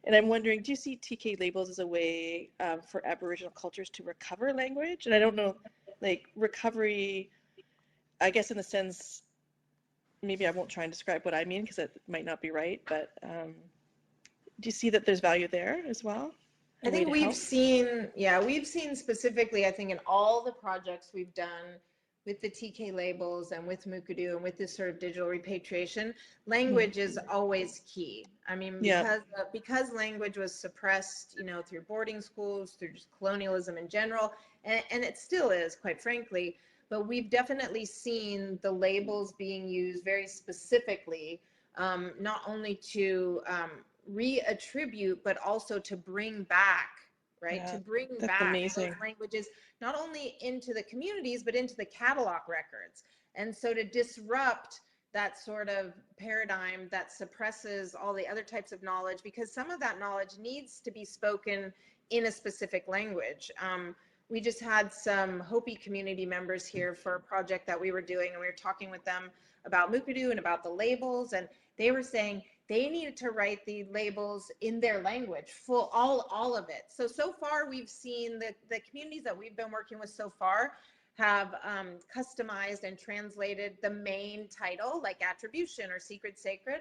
And I'm wondering, do you see TK labels as a way for Aboriginal cultures to recover language? And I don't know, like recovery, I guess in the sense, maybe I won't try and describe what I mean because it might not be right, but do you see that there's value there as well? I think we've seen, we've seen specifically, I think in all the projects we've done with the TK labels and with Mukurtu and with this sort of digital repatriation, language is always key. I mean, because language was suppressed, you know, through boarding schools, through just colonialism in general, and it still is, quite frankly, but we've definitely seen the labels being used very specifically, not only to reattribute, but also to bring back, right? To bring back those languages, not only into the communities, but into the catalog records. And so to disrupt that sort of paradigm that suppresses all the other types of knowledge, because some of that knowledge needs to be spoken in a specific language. We just had some Hopi community members here for a project that we were doing, and we were talking with them about Mukurtu and about the labels, and they were saying they needed to write the labels in their language, full, all of it. So far we've seen the communities that we've been working with so far have customized and translated the main title, like attribution or secret sacred,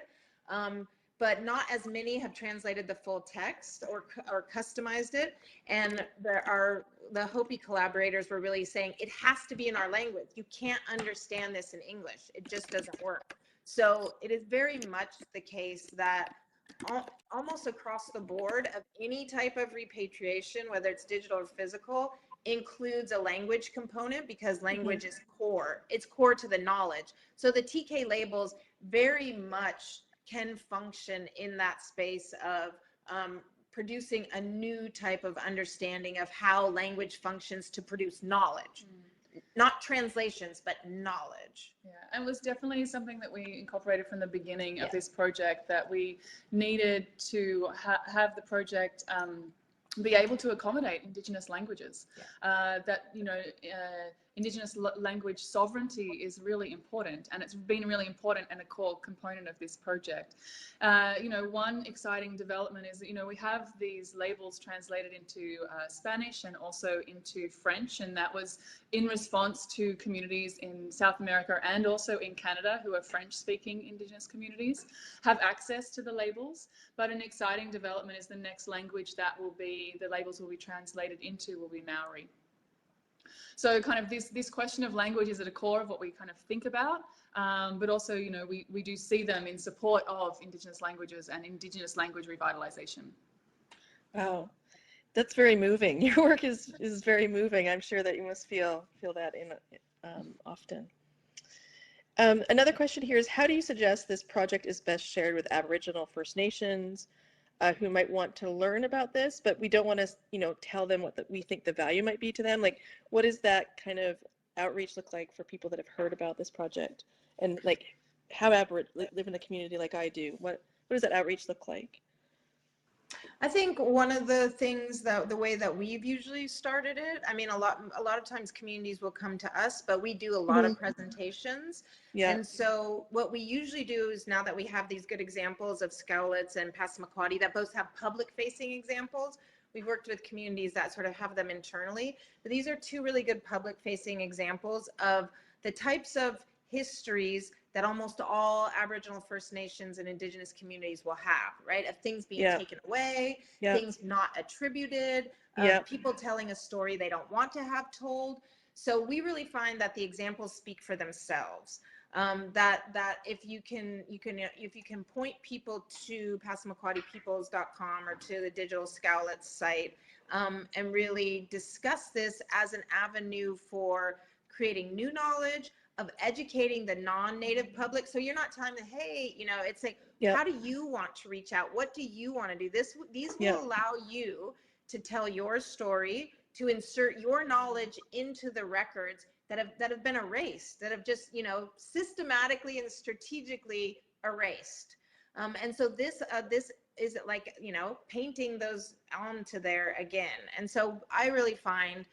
but not as many have translated the full text or customized it. And the Hopi collaborators were really saying it has to be in our language. You can't understand this in English. It just doesn't work. So it is very much the case that almost across the board of any type of repatriation, whether it's digital or physical, includes a language component, because language is core. It's core to the knowledge. So the TK labels very much can function in that space of producing a new type of understanding of how language functions to produce knowledge. Not translations, but knowledge. Yeah, and it was definitely something that we incorporated from the beginning of this project, that we needed to have the project be able to accommodate Indigenous languages. That, you know, Indigenous language sovereignty is really important, and it's been really important and a core component of this project. You know, one exciting development is that, you know, we have these labels translated into Spanish and also into French, and that was in response to communities in South America and also in Canada who are French-speaking Indigenous communities have access to the labels. But an exciting development is the next language that will be, the labels will be translated into will be Maori. So kind of this question of language is at the core of what we kind of think about, but also, you know, we do see them in support of Indigenous languages and Indigenous language revitalization. Wow, that's very moving. Your work is very moving. I'm sure that you must feel that in often. Another question here is, how do you suggest this project is best shared with Aboriginal First Nations who might want to learn about this, but we don't want to, you know, tell them what we think the value might be to them? Like, what does that kind of outreach look like for people that have heard about this project, and like how live in a community like I do? What does that outreach look like? I think one of the things that the way that we've usually started it, I mean, a lot of times communities will come to us, but we do a lot of presentations. Yeah. And so what we usually do is, now that we have these good examples of Scowlets and Passamaquoddy that both have public facing examples, we've worked with communities that sort of have them internally. But these are two really good public facing examples of the types of histories that almost all Aboriginal First Nations and Indigenous communities will have, right? Of things being taken away, things not attributed, people telling a story they don't want to have told. So we really find that the examples speak for themselves. That if you can point people to PassamaquoddyPeoples.com or to the digital Scowlets site, and really discuss this as an avenue for creating new knowledge, of educating the non-native public. So you're not telling them, hey, you know, it's like, how do you want to reach out? What do you want to do? These will allow you to tell your story, to insert your knowledge into the records that have been erased, that have just, you know, systematically and strategically erased. And so this is like, you know, painting those onto there again. And so I really find,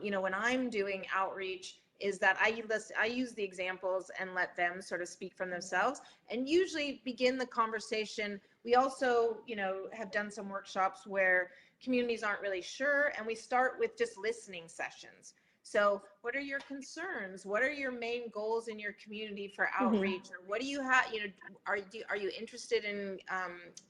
you know, when I'm doing outreach, is that I use the examples and let them sort of speak from themselves and usually begin the conversation. We also, you know, have done some workshops where communities aren't really sure, and we start with just listening sessions. So what are your concerns? What are your main goals in your community for outreach? Or what do you have, you know, are you interested in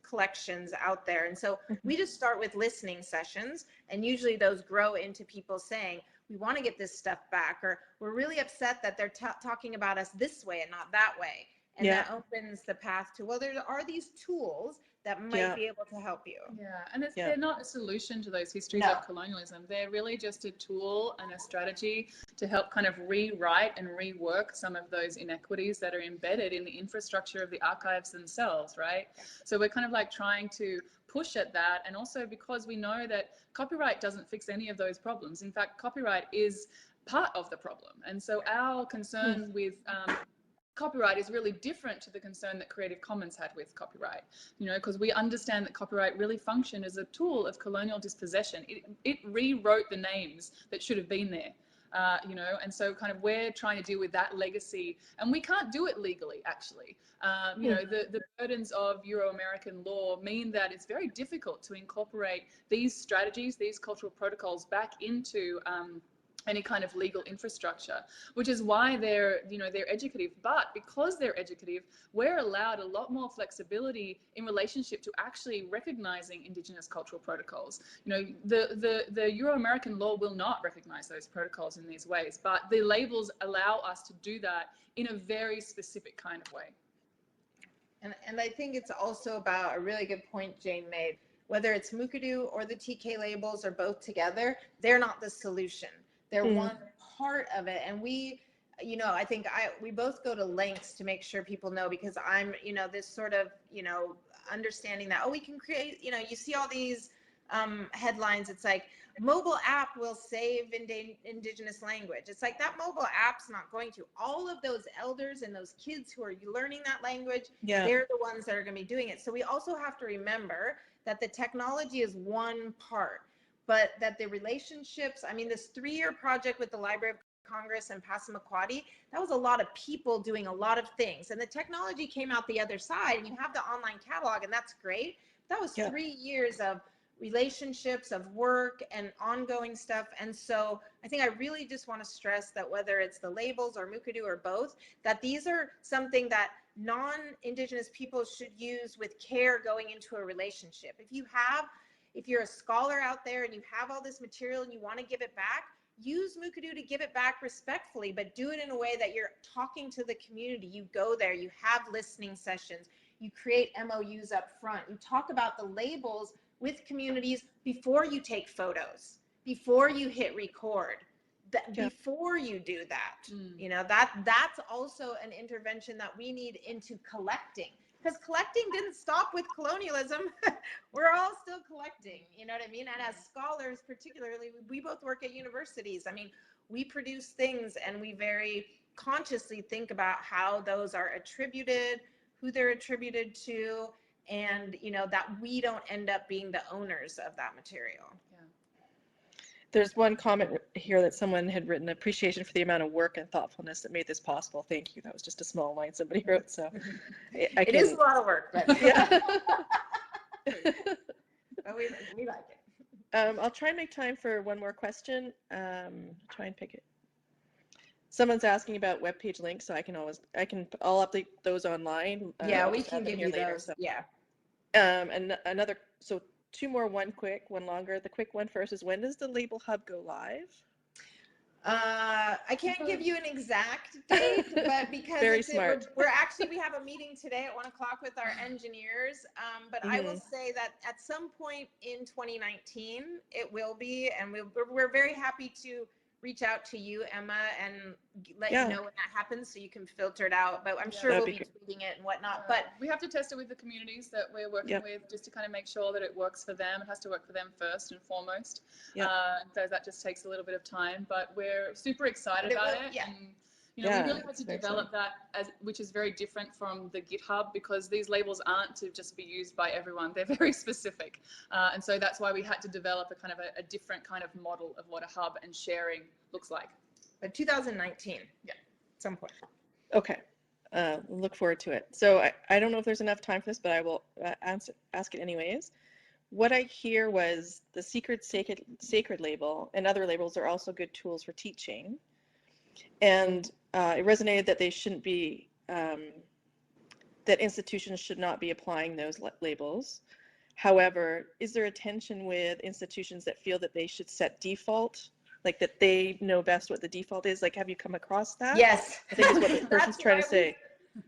collections out there? And so we just start with listening sessions, and usually those grow into people saying, we want to get this stuff back, or we're really upset that they're talking about us this way and not that way. And that opens the path to, well, there are these tools that might be able to help you. Yeah, and they're not a solution to those histories of colonialism. They're really just a tool and a strategy to help kind of rewrite and rework some of those inequities that are embedded in the infrastructure of the archives themselves, right? So we're kind of like trying to push at that, and also because we know that copyright doesn't fix any of those problems. In fact, copyright is part of the problem. And so our concern with copyright is really different to the concern that Creative Commons had with copyright, you know, because we understand that copyright really functioned as a tool of colonial dispossession. It rewrote the names that should have been there. You know, and so kind of we're trying to deal with that legacy, and we can't do it legally, actually. You know, the burdens of Euro-American law mean that it's very difficult to incorporate these strategies, these cultural protocols back into any kind of legal infrastructure, which is why they're, you know, they're educative. But because they're educative, we're allowed a lot more flexibility in relationship to actually recognizing Indigenous cultural protocols. You know, the Euro-American law will not recognize those protocols in these ways, but the labels allow us to do that in a very specific kind of way. And I think it's also about a really good point Jane made. Whether it's Mukurtu or the TK labels or both together, they're not the solution. They're one part of it. And we, you know, I think we both go to lengths to make sure people know, because I'm, you know, this sort of, you know, understanding that, oh, we can create, you know, you see all these headlines. It's like, mobile app will save Indigenous language. It's like, that mobile app's not going to. All of those elders and those kids who are learning that language, they're the ones that are going to be doing it. So we also have to remember that the technology is one part, but that the relationships, I mean, this 3-year project with the Library of Congress and Passamaquoddy, that was a lot of people doing a lot of things. And the technology came out the other side, and you have the online catalog, and that's great. That was 3 years of relationships, of work, and ongoing stuff. And so I think I really just want to stress that whether it's the labels or Mukurtu or both, that these are something that non-Indigenous people should use with care going into a relationship. If you're a scholar out there and you have all this material and you want to give it back, use Mukurtu to give it back respectfully, but do it in a way that you're talking to the community. You go there, you have listening sessions, you create MOUs up front, you talk about the labels with communities before you take photos, before you hit record, before you do that. You know, that's also an intervention that we need into collecting, because collecting didn't stop with colonialism. We're all still collecting, you know what I mean? And as scholars, particularly, we both work at universities. I mean, we produce things and we very consciously think about how those are attributed, who they're attributed to, and, you know, that we don't end up being the owners of that material. There's one comment here that someone had written: appreciation for the amount of work and thoughtfulness that made this possible. Thank you. That was just a small line somebody wrote. So it is a lot of work, but yeah. But we like it. I'll try and make time for one more question. Try and pick it. Someone's asking about webpage links, so I'll update those online. Yeah, we can give you those. So. Yeah. And another, so two more, one quick, one longer. The quick one first is: when does the Label Hub go live? I can't give you an exact date, but because we have a meeting today at 1 o'clock with our engineers. But I will say that at some point in 2019, it will be, and we're very happy to reach out to you, Emma, and let you know when that happens so you can filter it out. But I'm sure we'll be tweeting it and whatnot. But we have to test it with the communities that we're working with, just to kind of make sure that it works for them. It has to work for them first and foremost. So that just takes a little bit of time, but we're super excited about it. And you know, we really had to develop that, which is very different from the GitHub, because these labels aren't to just be used by everyone. They're very specific. And so that's why we had to develop a kind of a different kind of model of what a hub and sharing looks like. But 2019, at some point. Okay. Look forward to it. So I don't know if there's enough time for this, but I will ask it anyways. What I hear was the sacred label and other labels are also good tools for teaching. And it resonated that they shouldn't be, that institutions should not be applying those labels. However, is there a tension with institutions that feel that they should set default, like that they know best what the default is? Like, have you come across that? Yes. I think is what the person's trying to say.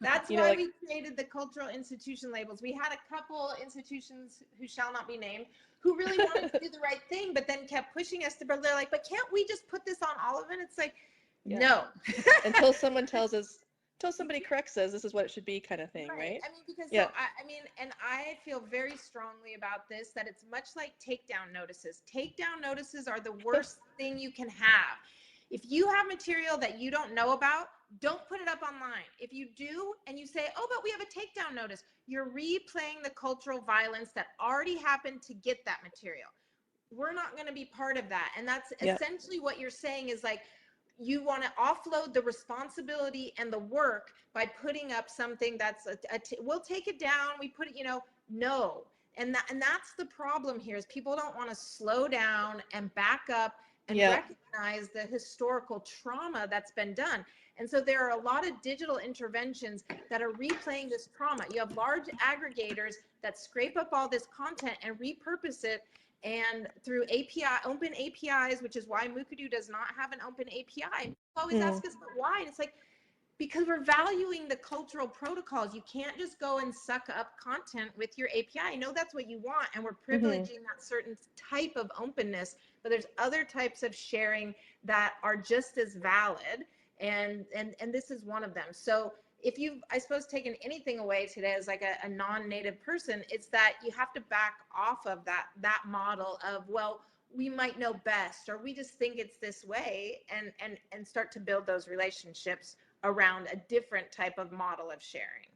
That's why we created the cultural institution labels. We had a couple institutions who shall not be named who really wanted to do the right thing, but then kept pushing us to, but they're like, but can't we just put this on all of it? It's like, no. Until someone tells us, until somebody corrects us, this is what it should be, kind of thing, right? I mean, because so I mean, and I feel very strongly about this, that it's much like takedown notices. Takedown notices are the worst thing you can have. If you have material that you don't know about, don't put it up online. If you do, and you say, oh, but we have a takedown notice, you're replaying the cultural violence that already happened to get that material. We're not going to be part of that. And that's essentially what you're saying, is like, you want to offload the responsibility and the work by putting up something that's we'll take it down, we put it, you know, no. And that's the problem here, is people don't want to slow down and back up and recognize the historical trauma that's been done. And so there are a lot of digital interventions that are replaying this trauma. You have large aggregators that scrape up all this content and repurpose it, and through open APIs, which is why Mukurtu does not have an open API. People always ask us, but why? And it's like, because we're valuing the cultural protocols. You can't just go and suck up content with your API. I know that's what you want, and we're privileging that certain type of openness, but there's other types of sharing that are just as valid, and this is one of them. So if you've, I suppose, taken anything away today as like a non-native person, it's that you have to back off of that model of, well, we might know best, or we just think it's this way, and start to build those relationships around a different type of model of sharing.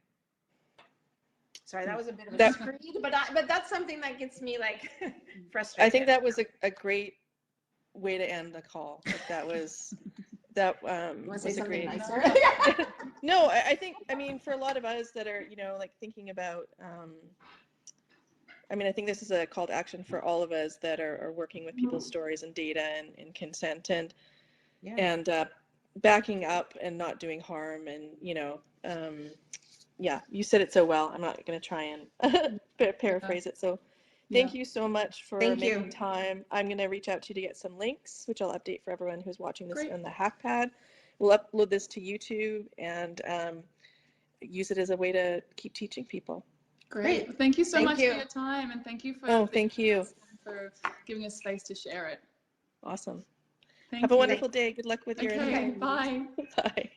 Sorry, that was a bit of a screed, but that's something that gets me like frustrated. I think that was a great way to end the call. Like, that was that Want to was say a something great. nicer? No, I think, I mean, for a lot of us that are, like thinking about, I mean, I think this is a call to action for all of us that are working with people's stories and data and consent and Yeah. and backing up and not doing harm and yeah, you said it so well. I'm not going to try and paraphrase it. So thank you so much for Thank making you. time. I'm going to reach out to you to get some links, which I'll update for everyone who's watching this Great. on the HackPad. We'll upload this to YouTube and use it as a way to keep teaching people. Great. Well, thank you so Thank much you. for your time, and thank you for Thank you. us and for giving us space to share it. Awesome. Thank Have a you. wonderful day. Good luck with your Okay, bye. Bye.